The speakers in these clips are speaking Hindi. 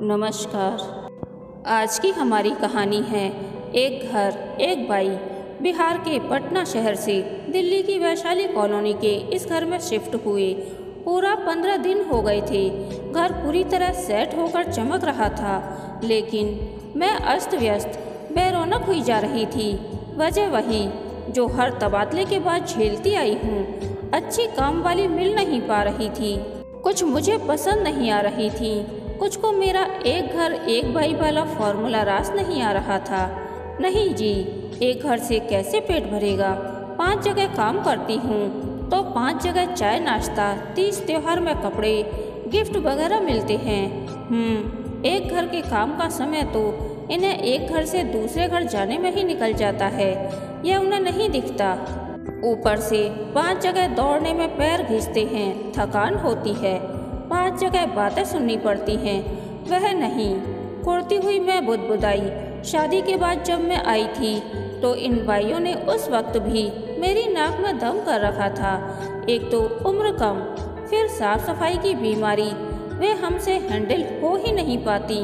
नमस्कार। आज की हमारी कहानी है एक घर एक बाई। बिहार के पटना शहर से दिल्ली की वैशाली कॉलोनी के इस घर में शिफ्ट हुए पूरा 15 दिन हो गए थे। घर पूरी तरह सेट होकर चमक रहा था, लेकिन मैं अस्त व्यस्त बेरौनक हुई जा रही थी। वजह वही जो हर तबादले के बाद झेलती आई हूँ। अच्छी काम वाली मिल नहीं पा रही थी, कुछ मुझे पसंद नहीं आ रही थी, कुछ को मेरा एक घर एक बाई वाला फॉर्मूला रास नहीं आ रहा था। नहीं जी, एक घर से कैसे पेट भरेगा। 5 जगह काम करती हूँ तो 5 जगह चाय नाश्ता, 30 त्योहार में कपड़े गिफ्ट वगैरह मिलते हैं। एक घर के काम का समय तो इन्हें एक घर से दूसरे घर जाने में ही निकल जाता है, यह उन्हें नहीं दिखता। ऊपर से 5 जगह दौड़ने में पैर घिसते हैं, थकान होती है। 5 जगह बातें सुननी पड़ती हैं, वह नहीं। कुड़ती हुई मैं बुदबुदाई। शादी के बाद जब मैं आई थी तो इन बाइयों ने उस वक्त भी मेरी नाक में दम कर रखा था। एक तो उम्र कम, फिर साफ सफाई की बीमारी, वे हमसे हैंडल हो ही नहीं पाती।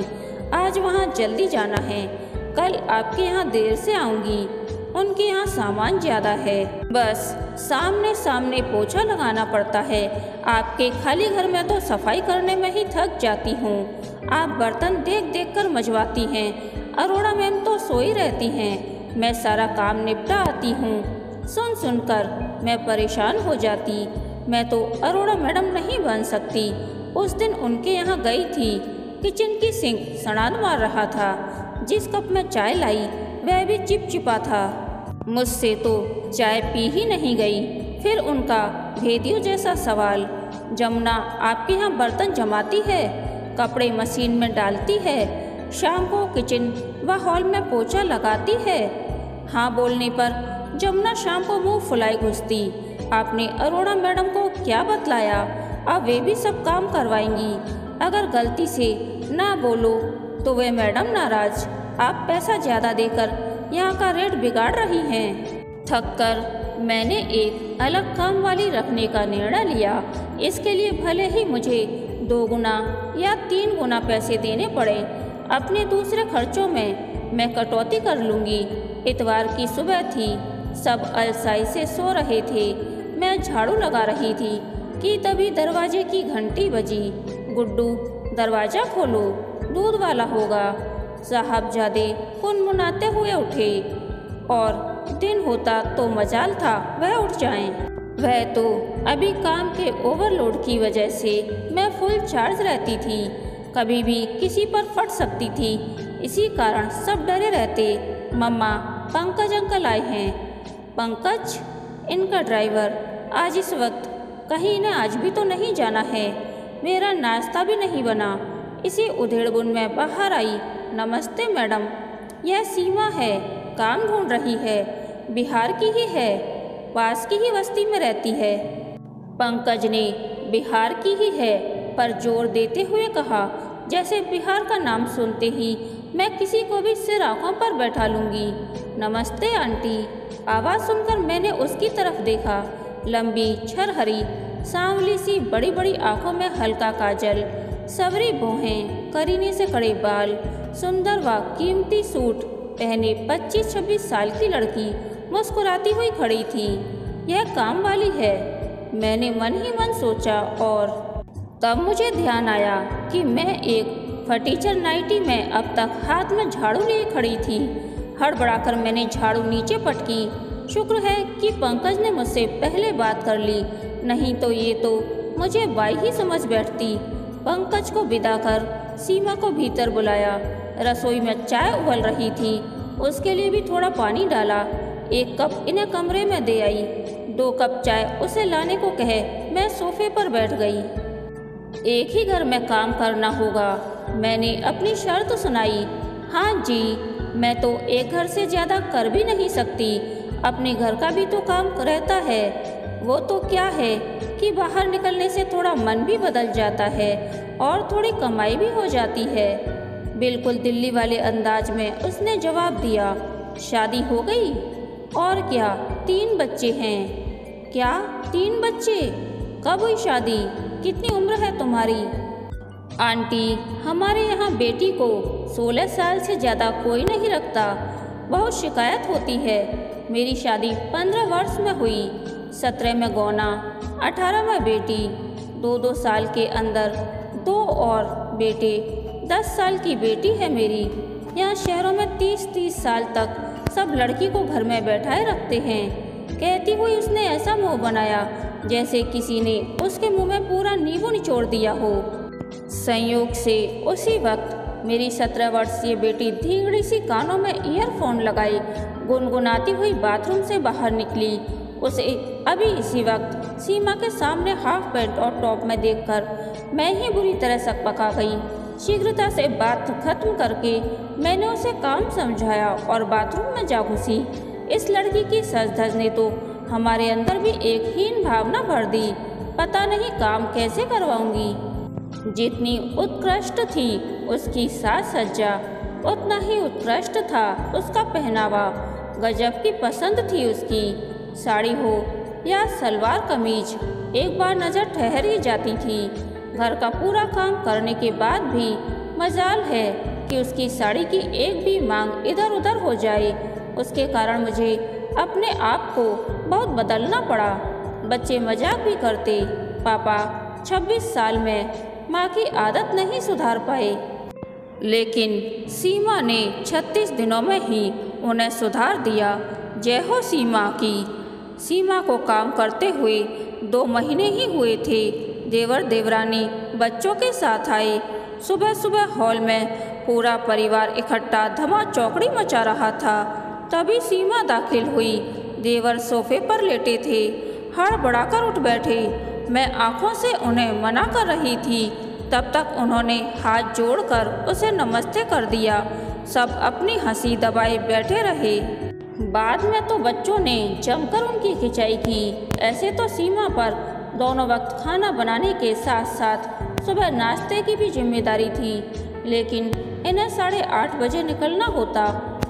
आज वहाँ जल्दी जाना है, कल आपके यहाँ देर से आऊँगी। उनके यहाँ सामान ज़्यादा है, बस सामने सामने पोछा लगाना पड़ता है। आपके खाली घर में तो सफाई करने में ही थक जाती हूँ। आप बर्तन देख देख कर मजवाती हैं। अरोड़ा मैम तो सोई रहती हैं, मैं सारा काम निपटा आती हूँ। सुन सुनकर मैं परेशान हो जाती। मैं तो अरोड़ा मैडम नहीं बन सकती। उस दिन उनके यहाँ गई थी, किचन की सिंक सड़ान मार रहा था। जिस कप में चाय लाई वह भी चिपचिपा था। मुझसे तो चाय पी ही नहीं गई। फिर उनका भेदियों जैसा सवाल, जमुना आपके यहाँ बर्तन जमाती है, कपड़े मशीन में डालती है, शाम को किचन व हॉल में पोछा लगाती है। हाँ बोलने पर जमुना शाम को मुंह फुलाए घुसती। आपने अरोड़ा मैडम को क्या बतलाया? अब वे भी सब काम करवाएंगी। अगर गलती से ना बोलो तो वे मैडम नाराज। आप पैसा ज़्यादा देकर यहाँ का रेट बिगाड़ रही हैं। थक कर मैंने एक अलग काम वाली रखने का निर्णय लिया। इसके लिए भले ही मुझे 2 गुना या 3 गुना पैसे देने पड़े। अपने दूसरे खर्चों में मैं कटौती कर लूँगी। इतवार की सुबह थी, सब अलसाई से सो रहे थे। मैं झाड़ू लगा रही थी कि तभी दरवाजे की घंटी बजी। गुड्डू, दरवाज़ा खोलो, दूध वाला होगा। साहबजादे कुनमुनाते हुए उठे, और दिन होता तो मजाल था वह उठ जाएं। वह तो अभी काम के ओवरलोड की वजह से मैं फुल चार्ज रहती थी, कभी भी किसी पर फट सकती थी। इसी कारण सब डरे रहते। मम्मा, पंकज अंकल आए हैं। पंकज, इनका ड्राइवर। आज इस वक्त कहीं इन्हें आज भी तो नहीं जाना है। मेरा नाश्ता भी नहीं बना। इसी उधेड़बुन में बाहर आई। नमस्ते मैडम, यह सीमा है, काम ढूंढ रही है। बिहार की ही है, पास की ही बस्ती में रहती है। पंकज ने बिहार की ही है पर जोर देते हुए कहा, जैसे बिहार का नाम सुनते ही मैं किसी को भी सिर आंखों पर बैठा लूँगी। नमस्ते आंटी। आवाज़ सुनकर मैंने उसकी तरफ देखा। लंबी, छरहरी, सांवली सी बड़ी बड़ी आँखों में हल्का काजल, सबरी भौहें, करीने से कड़े बाल, सुंदर व कीमती सूट पहने 25-26 साल की लड़की मुस्कुराती हुई खड़ी थी। यह काम वाली है, मैंने मन ही मन सोचा। और तब मुझे ध्यान आया कि मैं एक फटीचर नाइटी में अब तक हाथ में झाड़ू लिए खड़ी थी। हड़बड़ाकर मैंने झाड़ू नीचे पटकी। शुक्र है कि पंकज ने मुझसे पहले बात कर ली, नहीं तो ये तो मुझे बाई ही समझ बैठती। पंकज को विदा कर सीमा को भीतर बुलाया। रसोई में चाय उबल रही थी, उसके लिए भी थोड़ा पानी डाला। 1 कप इन्हें कमरे में दे आई। 2 कप चाय उसे लाने को कहे मैं सोफे पर बैठ गई। एक ही घर में काम करना होगा, मैंने अपनी शर्त सुनाई। हाँ जी, मैं तो एक घर से ज़्यादा कर भी नहीं सकती। अपने घर का भी तो काम रहता है। वो तो क्या है कि बाहर निकलने से थोड़ा मन भी बदल जाता है और थोड़ी कमाई भी हो जाती है। बिल्कुल दिल्ली वाले अंदाज में उसने जवाब दिया। शादी हो गई? और क्या, 3 बच्चे हैं। क्या 3 बच्चे? कब हुई शादी? कितनी उम्र है तुम्हारी? आंटी, हमारे यहाँ बेटी को 16 साल से ज़्यादा कोई नहीं रखता। बहुत शिकायत होती है। मेरी शादी 15 वर्ष में हुई, 17 में गौना, 18 में बेटी, 2-2 साल के अंदर 2 और बेटे, 10 साल की बेटी है मेरी। यहाँ शहरों में 30-30 साल तक सब लड़की को घर में बैठाए रखते हैं। कहती हुई उसने ऐसा मुंह बनाया जैसे किसी ने उसके मुंह में पूरा नींबू निचोड़ दिया हो। संयोग से उसी वक्त मेरी 17 वर्षीय बेटी धींगड़ी सी कानों में ईयरफोन लगाई गुनगुनाती हुई बाथरूम से बाहर निकली। उसे अभी इसी वक्त सीमा के सामने हाफ पैंट और टॉप में देखकर मैं ही बुरी तरह सकपका गई। शीघ्रता से बात खत्म करके मैंने उसे काम समझाया और बाथरूम में जा घुसी। इस लड़की की सज धज ने तो हमारे अंदर भी एक हीन भावना भर दी। पता नहीं काम कैसे करवाऊंगी। जितनी उत्कृष्ट थी उसकी साज सज्जा, उतना ही उत्कृष्ट था उसका पहनावा। गजब की पसंद थी उसकी। साड़ी हो या सलवार कमीज, एक बार नज़र ठहर ही जाती थी। घर का पूरा काम करने के बाद भी मजाल है कि उसकी साड़ी की एक भी मांग इधर उधर हो जाए। उसके कारण मुझे अपने आप को बहुत बदलना पड़ा। बच्चे मजाक भी करते, पापा 26 साल में माँ की आदत नहीं सुधार पाए। लेकिन सीमा ने 36 दिनों में ही उन्हें सुधार दिया। जय हो सीमा की। सीमा को काम करते हुए 2 महीने ही हुए थे। देवर देवरानी बच्चों के साथ आए। सुबह सुबह हॉल में पूरा परिवार इकट्ठा धमा चौकड़ी मचा रहा था। तभी सीमा दाखिल हुई। देवर सोफे पर लेटे थे, हड़बड़ाकर उठ बैठे। मैं आंखों से उन्हें मना कर रही थी, तब तक उन्होंने हाथ जोड़कर उसे नमस्ते कर दिया। सब अपनी हंसी दबाए बैठे रहे। बाद में तो बच्चों ने जमकर उनकी खिंचाई की। ऐसे तो सीमा पर दोनों वक्त खाना बनाने के साथ साथ सुबह नाश्ते की भी जिम्मेदारी थी, लेकिन इन्हें 8:30 बजे निकलना होता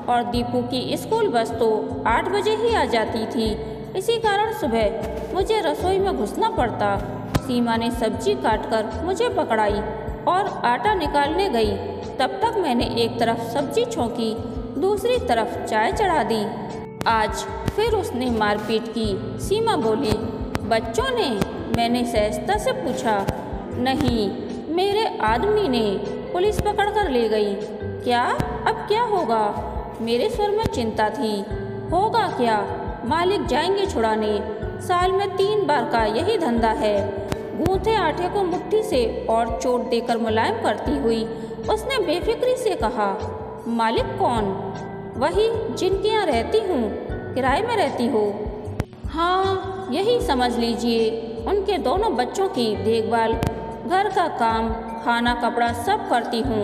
और दीपू की स्कूल बस तो 8 बजे ही आ जाती थी। इसी कारण सुबह मुझे रसोई में घुसना पड़ता। सीमा ने सब्जी काटकर मुझे पकड़ाई और आटा निकालने गई। तब तक मैंने एक तरफ सब्जी छौंकी, दूसरी तरफ चाय चढ़ा दी। आज फिर उसने मारपीट की। सीमा बोली, बच्चों ने? मैंने सहजता से पूछा। नहीं, मेरे आदमी ने, पुलिस पकड़ कर ले गई। क्या? अब क्या होगा? मेरे स्वर में चिंता थी। होगा क्या, मालिक जाएंगे छुड़ाने। साल में 3 बार का यही धंधा है। गूंथे आटे को मुट्ठी से और चोट देकर मुलायम करती हुई उसने बेफिक्री से कहा, मालिक कौन? वही जिनके यहाँ रहती हूँ, किराए में रहती हो। हाँ, यही समझ लीजिए। उनके दोनों बच्चों की देखभाल, घर का काम, खाना कपड़ा सब करती हूँ।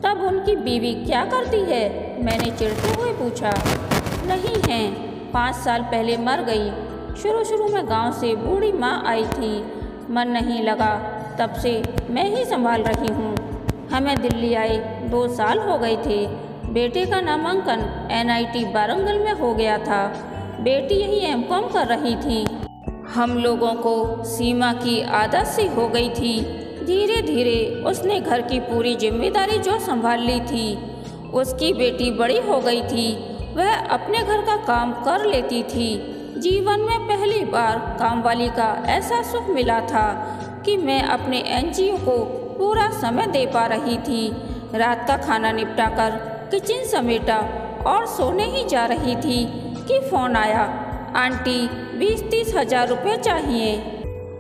तब उनकी बीवी क्या करती है? मैंने चिढ़ते हुए पूछा। नहीं है, 5 साल पहले मर गई। शुरू में गांव से बूढ़ी माँ आई थी, मन नहीं लगा, तब से मैं ही संभाल रही हूँ। हमें दिल्ली आए 2 साल हो गए थे। बेटे का नामांकन NIT वारंगल में हो गया था। बेटी यही M.Com कर रही थी। हम लोगों को सीमा की आदत सी हो गई थी। धीरे धीरे उसने घर की पूरी जिम्मेदारी जो संभाल ली थी। उसकी बेटी बड़ी हो गई थी, वह अपने घर का काम कर लेती थी। जीवन में पहली बार कामवाली का ऐसा सुख मिला था कि मैं अपने NGO को पूरा समय दे पा रही थी। रात का खाना निपटाकर किचन समेटा और सोने ही जा रही थी कि फ़ोन आया, आंटी 20-30 हज़ार रुपये चाहिए।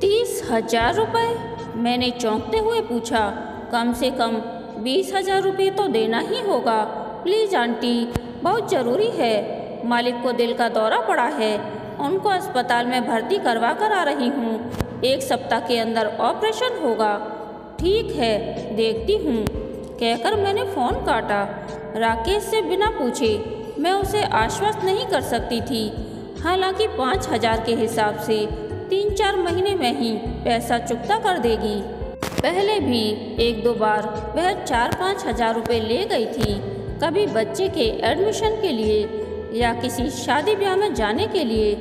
30,000 रुपये? मैंने चौंकते हुए पूछा। कम से कम 20,000 रुपये तो देना ही होगा। प्लीज़ आंटी, बहुत ज़रूरी है। मालिक को दिल का दौरा पड़ा है, उनको अस्पताल में भर्ती करवा कर आ रही हूँ। 1 सप्ताह के अंदर ऑपरेशन होगा। ठीक है, देखती हूँ, कहकर मैंने फ़ोन काटा। राकेश से बिना पूछे मैं उसे आश्वस्त नहीं कर सकती थी। हालांकि 5,000 के हिसाब से 3-4 महीने में ही पैसा चुकता कर देगी। पहले भी 1-2 बार वह 4-5 हज़ार रुपये ले गई थी, कभी बच्चे के एडमिशन के लिए या किसी शादी ब्याह में जाने के लिए,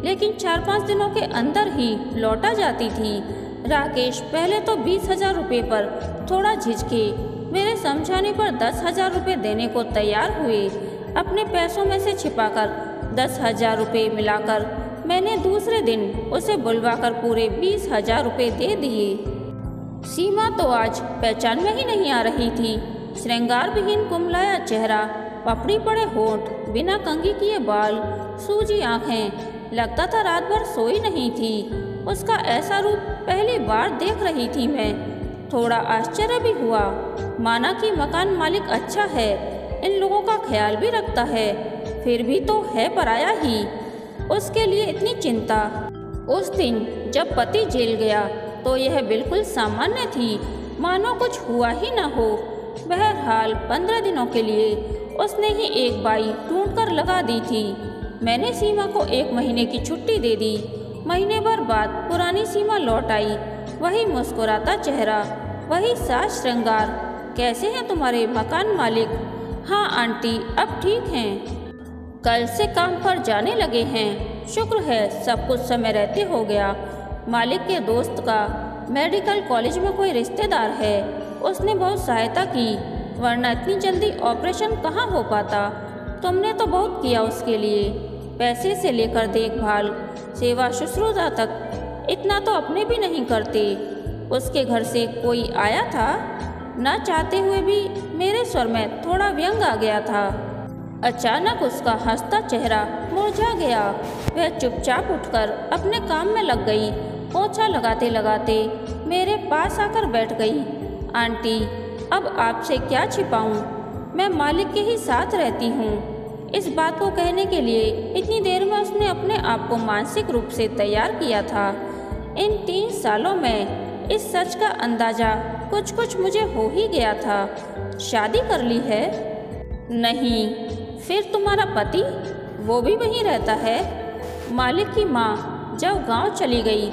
लेकिन 4-5 दिनों के अंदर ही लौटा जाती थी। राकेश पहले तो 20,000 रुपये पर थोड़ा झिझके, मेरे समझाने पर 10,000 रुपये देने को तैयार हुए। अपने पैसों में से छिपाकर 10,000 रुपये मिलाकर मैंने दूसरे दिन उसे बुलवाकर पूरे 20,000 रुपये दे दिए। सीमा तो आज पहचान में ही नहीं आ रही थी। श्रृंगार विहीन कुमलाया चेहरा, पपड़ी पड़े होंठ, बिना कंघी किए बाल, सूजी आंखें, लगता था रात भर सोई नहीं थी। उसका ऐसा रूप पहली बार देख रही थी मैं। थोड़ा आश्चर्य भी हुआ, माना कि मकान मालिक अच्छा है, इन लोगों का ख्याल भी रखता है, फिर भी तो है पराया ही, उसके लिए इतनी चिंता। उस दिन जब पति जेल गया तो यह बिल्कुल सामान्य थी, मानो कुछ हुआ ही न हो। बहरहाल 15 दिनों के लिए उसने ही एक बाई ढूंढकर लगा दी थी। मैंने सीमा को 1 महीने की छुट्टी दे दी। महीने भर बाद पुरानी सीमा लौट आई, वही मुस्कुराता चेहरा, वही साज श्रृंगार। कैसे हैं तुम्हारे मकान मालिक? हाँ आंटी, अब ठीक हैं, कल से काम पर जाने लगे हैं। शुक्र है सब कुछ समय रहते हो गया। मालिक के दोस्त का मेडिकल कॉलेज में कोई रिश्तेदार है, उसने बहुत सहायता की, वरना इतनी जल्दी ऑपरेशन कहाँ हो पाता। तुमने तो बहुत किया उसके लिए, पैसे से लेकर देखभाल, सेवा शुश्रूषा तक। इतना तो अपने भी नहीं करते। उसके घर से कोई आया था? न चाहते हुए भी मेरे स्वर में थोड़ा व्यंग आ गया था। अचानक उसका हंसता चेहरा मुरझा गया। वह चुपचाप उठकर अपने काम में लग गई। पोछा लगाते लगाते मेरे पास आकर बैठ गई। आंटी, अब आपसे क्या छिपाऊं? मैं मालिक के ही साथ रहती हूँ। इस बात को कहने के लिए इतनी देर में उसने अपने आप को मानसिक रूप से तैयार किया था। इन 3 सालों में इस सच का अंदाजा कुछ कुछ मुझे हो ही गया था। शादी कर ली है? नहीं। फिर तुम्हारा पति? वो भी वहीं रहता है। मालिक की माँ जब गांव चली गई,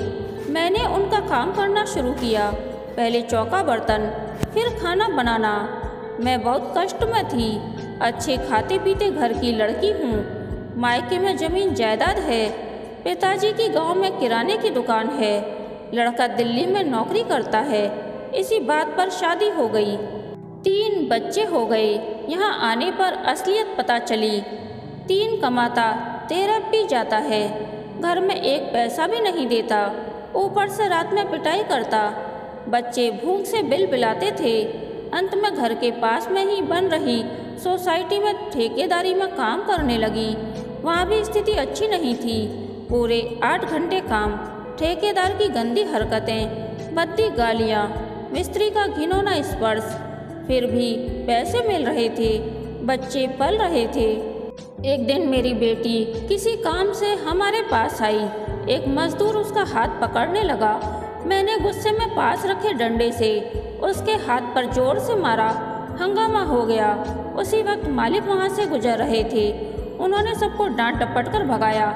मैंने उनका काम करना शुरू किया। पहले चौका बर्तन, फिर खाना बनाना। मैं बहुत कष्ट में थी। अच्छे खाते पीते घर की लड़की हूँ। मायके में जमीन जायदाद है। पिताजी की गांव में किराने की दुकान है। लड़का दिल्ली में नौकरी करता है। इसी बात पर शादी हो गई। 3 बच्चे हो गए। यहाँ आने पर असलियत पता चली। 3 कमाता 13 पी जाता है। घर में 1 पैसा भी नहीं देता, ऊपर से रात में पिटाई करता। बच्चे भूख से बिलबिलाते थे। अंत में घर के पास में ही बन रही सोसाइटी में ठेकेदारी में काम करने लगी। वहाँ भी स्थिति अच्छी नहीं थी। पूरे 8 घंटे काम, ठेकेदार की गंदी हरकतें, भद्दी गालियाँ, मिस्त्री का घिनौना स्पर्श। फिर भी पैसे मिल रहे थे, बच्चे पल रहे थे। एक दिन मेरी बेटी किसी काम से हमारे पास आई। एक मजदूर उसका हाथ पकड़ने लगा। मैंने गुस्से में पास रखे डंडे से उसके हाथ पर जोर से मारा। हंगामा हो गया। उसी वक्त मालिक वहाँ से गुजर रहे थे। उन्होंने सबको डांट डपट कर भगाया।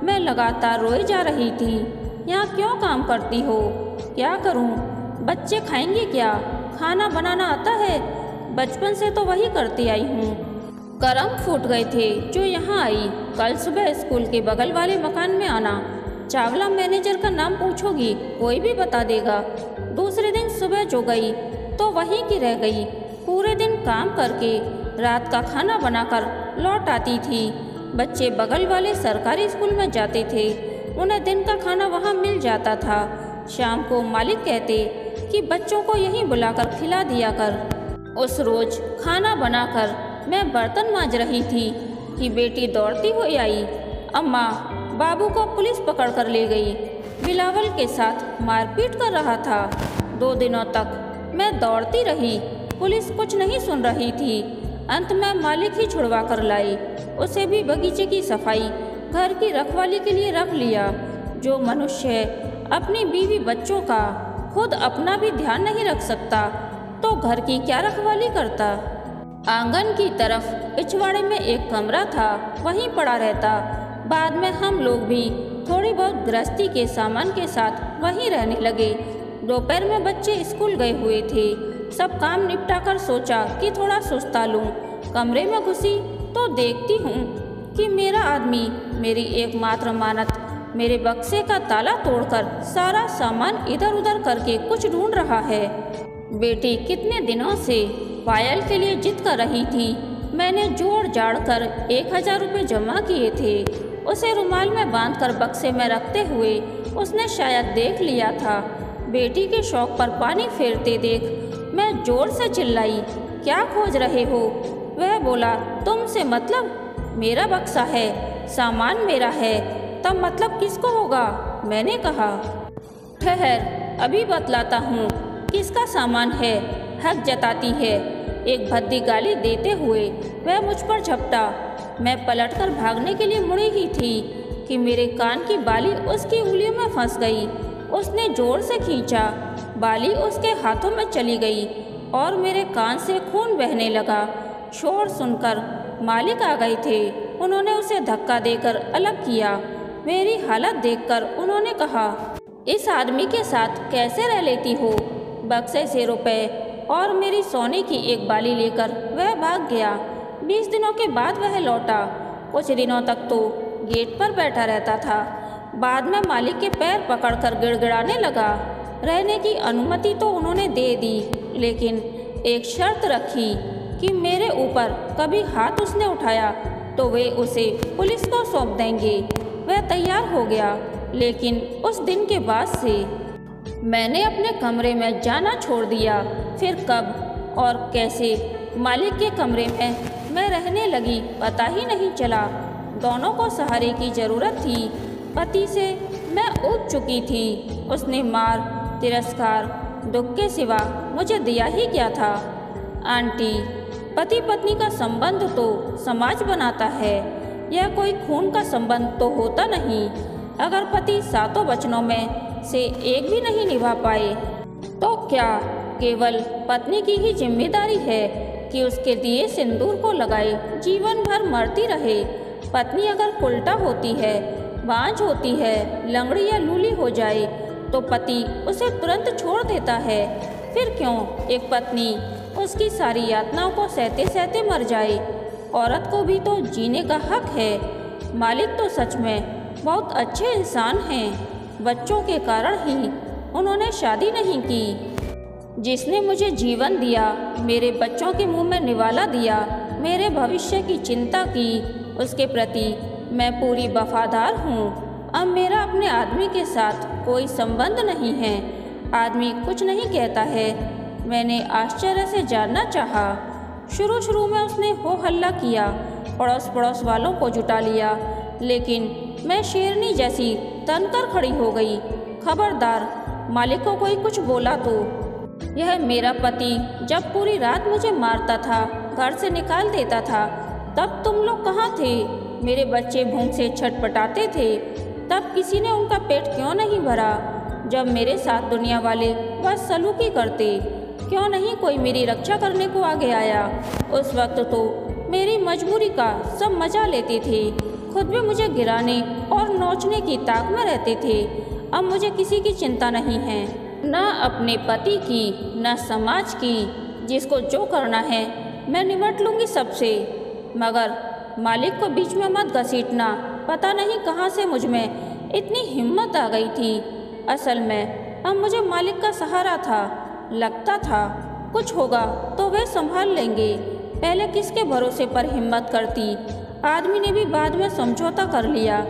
मैं लगातार रोई जा रही थी। यहाँ क्यों काम करती हो? क्या करूँ? बच्चे खाएंगे क्या? खाना बनाना आता है? बचपन से तो वही करती आई हूँ। करम फूट गए थे जो यहाँ आई। कल सुबह स्कूल के बगल वाले मकान में आना। चावला मैनेजर का नाम पूछोगी, कोई भी बता देगा। दूसरे दिन सुबह जो गई तो वहीं की रह गई। पूरे दिन काम करके रात का खाना बनाकर लौट आती थी। बच्चे बगल वाले सरकारी स्कूल में जाते थे, उन्हें दिन का खाना वहाँ मिल जाता था। शाम को मालिक कहते कि बच्चों को यहीं बुलाकर खिला दिया कर। उस रोज खाना बनाकर मैं बर्तन मांज रही थी कि बेटी दौड़ती हुई आई। अम्मा, बाबू को पुलिस पकड़ कर ले गई। बिलावल के साथ मारपीट कर रहा था। 2 दिनों तक मैं दौड़ती रही, पुलिस कुछ नहीं सुन रही थी। अंत में मालिक ही छुड़वा कर लाई। उसे भी बगीचे की सफाई, घर की रखवाली के लिए रख लिया। जो मनुष्य अपनी बीवी बच्चों का, खुद अपना भी ध्यान नहीं रख सकता तो घर की क्या रखवाली करता। आंगन की तरफ पिछवाड़े में एक कमरा था, वहीं पड़ा रहता। बाद में हम लोग भी थोड़ी बहुत गृहस्थी के सामान के साथ वहीं रहने लगे। दोपहर में बच्चे स्कूल गए हुए थे। सब काम निपटाकर सोचा कि थोड़ा सुस्ता लूं। कमरे में घुसी तो देखती हूँ कि मेरा आदमी, मेरी एकमात्र मानत, मेरे बक्से का ताला तोड़कर सारा सामान इधर उधर करके कुछ ढूंढ रहा है। बेटी कितने दिनों से पायल के लिए जिद कर रही थी। मैंने जोड़ जाड़ कर 1000 रुपये जमा किए थे। उसे रुमाल में बांधकर बक्से में रखते हुए उसने शायद देख लिया था। बेटी के शौक पर पानी फेरते देख मैं जोर से चिल्लाई, क्या खोज रहे हो? वह बोला, तुमसे मतलब? मेरा बक्सा है, सामान मेरा है, तब मतलब किसको होगा? मैंने कहा, ठहर, अभी बतलाता हूँ किसका सामान है। हक जताती है। एक भद्दी गाली देते हुए वह मुझ पर झपटा। मैं पलटकर भागने के लिए मुड़ी ही थी कि मेरे कान की बाली उसकी उंगलियों में फंस गई। उसने जोर से खींचा, बाली उसके हाथों में चली गई और मेरे कान से खून बहने लगा। शोर सुनकर मालिक आ गए थे। उन्होंने उसे धक्का देकर अलग किया। मेरी हालत देखकर उन्होंने कहा, इस आदमी के साथ कैसे रह लेती हो? बक्से से रुपए और मेरी सोने की एक बाली लेकर वह भाग गया। 20 दिनों के बाद वह लौटा। कुछ दिनों तक तो गेट पर बैठा रहता था। बाद में मालिक के पैर पकड़कर गिड़गिड़ाने लगा। रहने की अनुमति तो उन्होंने दे दी, लेकिन एक शर्त रखी कि मेरे ऊपर कभी हाथ उसने उठाया तो वे उसे पुलिस को सौंप देंगे। वह तैयार हो गया, लेकिन उस दिन के बाद से मैंने अपने कमरे में जाना छोड़ दिया। फिर कब और कैसे मालिक के कमरे में मैं रहने लगी पता ही नहीं चला। दोनों को सहारे की ज़रूरत थी। पति से मैं ऊब चुकी थी। उसने मार, तिरस्कार, दुख के सिवा मुझे दिया ही क्या था? आंटी, पति पत्नी का संबंध तो समाज बनाता है। यह कोई खून का संबंध तो होता नहीं। अगर पति 7 वचनों में से एक भी नहीं निभा पाए तो क्या केवल पत्नी की ही जिम्मेदारी है कि उसके दिए सिंदूर को लगाए जीवन भर मरती रहे? पत्नी अगर उल्टा होती है, बांझ होती है, लंगड़ी या लूली हो जाए तो पति उसे तुरंत छोड़ देता है। फिर क्यों एक पत्नी उसकी सारी यातनाओं को सहते सहते मर जाए? औरत को भी तो जीने का हक है। मालिक तो सच में बहुत अच्छे इंसान हैं। बच्चों के कारण ही उन्होंने शादी नहीं की। जिसने मुझे जीवन दिया, मेरे बच्चों के मुंह में निवाला दिया, मेरे भविष्य की चिंता की, उसके प्रति मैं पूरी वफादार हूँ। अब मेरा अपने आदमी के साथ कोई संबंध नहीं है। आदमी कुछ नहीं कहता है। मैंने आश्चर्य से जानना चाहा। शुरू में उसने हो हल्ला किया, पड़ोस वालों को जुटा लिया, लेकिन मैं शेरनी जैसी तनकर खड़ी हो गई। खबरदार, मालिक को कोई कुछ बोला तो। यह मेरा पति जब पूरी रात मुझे मारता था, घर से निकाल देता था, तब तुम लोग कहाँ थे? मेरे बच्चे भूख से छटपटाते थे, तब किसी ने उनका पेट क्यों नहीं भरा? जब मेरे साथ दुनिया वाले बस सलूकी करते, क्यों नहीं कोई मेरी रक्षा करने को आगे आया? उस वक्त तो मेरी मजबूरी का सब मजा लेते थे। खुद भी मुझे गिराने और नोचने की ताक में रहते थे। अब मुझे किसी की चिंता नहीं है, न अपने पति की, न समाज की। जिसको जो करना है मैं निपट लूँगी सबसे, मगर मालिक को बीच में मत घसीटना। पता नहीं कहाँ से मुझ में इतनी हिम्मत आ गई थी। असल में अब मुझे मालिक का सहारा था। लगता था कुछ होगा तो वे संभाल लेंगे। पहले किसके भरोसे पर हिम्मत करती। आदमी ने भी बाद में समझौता कर लिया।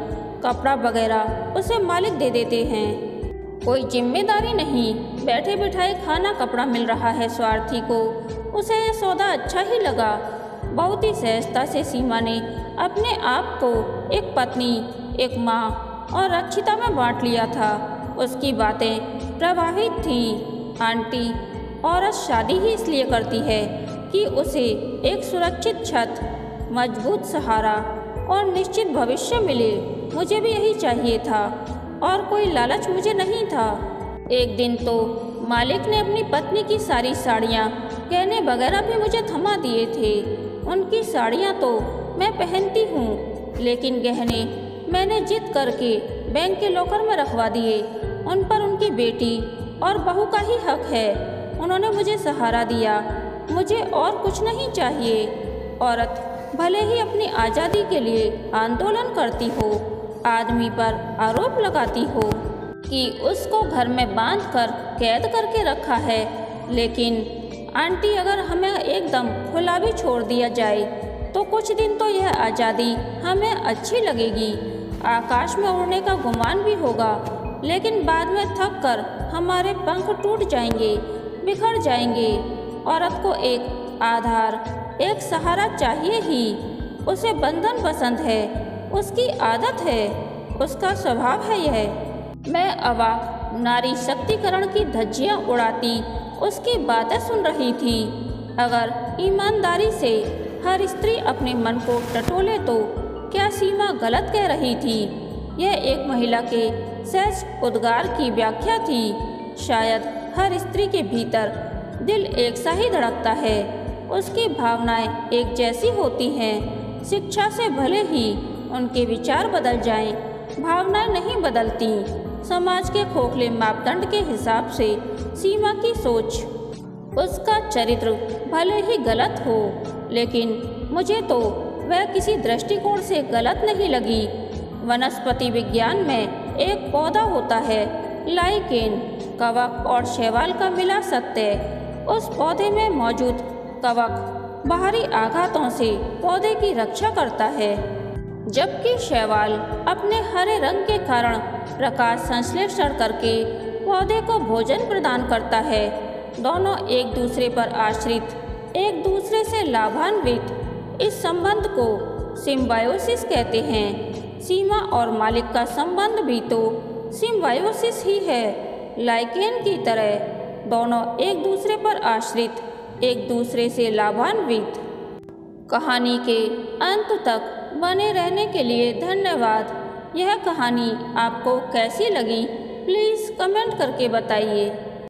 कपड़ा वगैरह उसे मालिक दे देते हैं। कोई जिम्मेदारी नहीं, बैठे बिठाए खाना कपड़ा मिल रहा है स्वार्थी को। उसे यह सौदा अच्छा ही लगा। बहुत ही सहजता से सीमा ने अपने आप को एक पत्नी, एक माँ और रक्षिता में बांट लिया था। उसकी बातें प्रवाहित थीं। आंटी, औरत शादी ही इसलिए करती है कि उसे एक सुरक्षित छत, मजबूत सहारा और निश्चित भविष्य मिले। मुझे भी यही चाहिए था और कोई लालच मुझे नहीं था। एक दिन तो मालिक ने अपनी पत्नी की सारी साड़ियाँ, गहने वगैरह भी मुझे थमा दिए थे। उनकी साड़ियाँ तो मैं पहनती हूँ, लेकिन गहने मैंने जिद करके बैंक के लॉकर में रखवा दिए। उन पर उनकी बेटी और बहू का ही हक है। उन्होंने मुझे सहारा दिया। मुझे और कुछ नहीं चाहिए। औरत भले ही अपनी आज़ादी के लिए आंदोलन करती हो, आदमी पर आरोप लगाती हो कि उसको घर में बांधकर कैद करके रखा है, लेकिन आंटी, अगर हमें एकदम खुला भी छोड़ दिया जाए तो कुछ दिन तो यह आज़ादी हमें अच्छी लगेगी। आकाश में उड़ने का गुमान भी होगा, लेकिन बाद में थक कर हमारे पंख टूट जाएंगे, बिखर जाएंगे। औरत को एक आधार, एक सहारा चाहिए ही। उसे बंधन पसंद है, उसकी आदत है, उसका स्वभाव है यह। मैं अवाक नारी शक्तिकरण की धज्जियाँ उड़ाती उसकी बातें सुन रही थी। अगर ईमानदारी से हर स्त्री अपने मन को टटोले तो क्या सीमा गलत कह रही थी? यह एक महिला के सहज उद्गार की व्याख्या थी। शायद हर स्त्री के भीतर दिल एक सा ही धड़कता है, उसकी भावनाएं एक जैसी होती हैं। शिक्षा से भले ही उनके विचार बदल जाएं, भावनाएं नहीं बदलती। समाज के खोखले मापदंड के हिसाब से सीमा की सोच, उसका चरित्र भले ही गलत हो, लेकिन मुझे तो वह किसी दृष्टिकोण से गलत नहीं लगी। वनस्पति विज्ञान में एक पौधा होता है, लाइकेन, कवक और शैवाल का मिला सत्य। उस पौधे में मौजूद कवक बाहरी आघातों से पौधे की रक्षा करता है, जबकि शैवाल अपने हरे रंग के कारण प्रकाश संश्लेषण करके पौधे को भोजन प्रदान करता है। दोनों एक दूसरे पर आश्रित, एक दूसरे से लाभान्वित। इस संबंध को सिम्बायोसिस कहते हैं। सीमा और मालिक का संबंध भी तो सिम्बायोसिस ही है। लाइकेन की तरह दोनों एक दूसरे पर आश्रित, एक दूसरे से लाभान्वित। कहानी के अंत तक बने रहने के लिए धन्यवाद। यह कहानी आपको कैसी लगी, प्लीज़ कमेंट करके बताइए।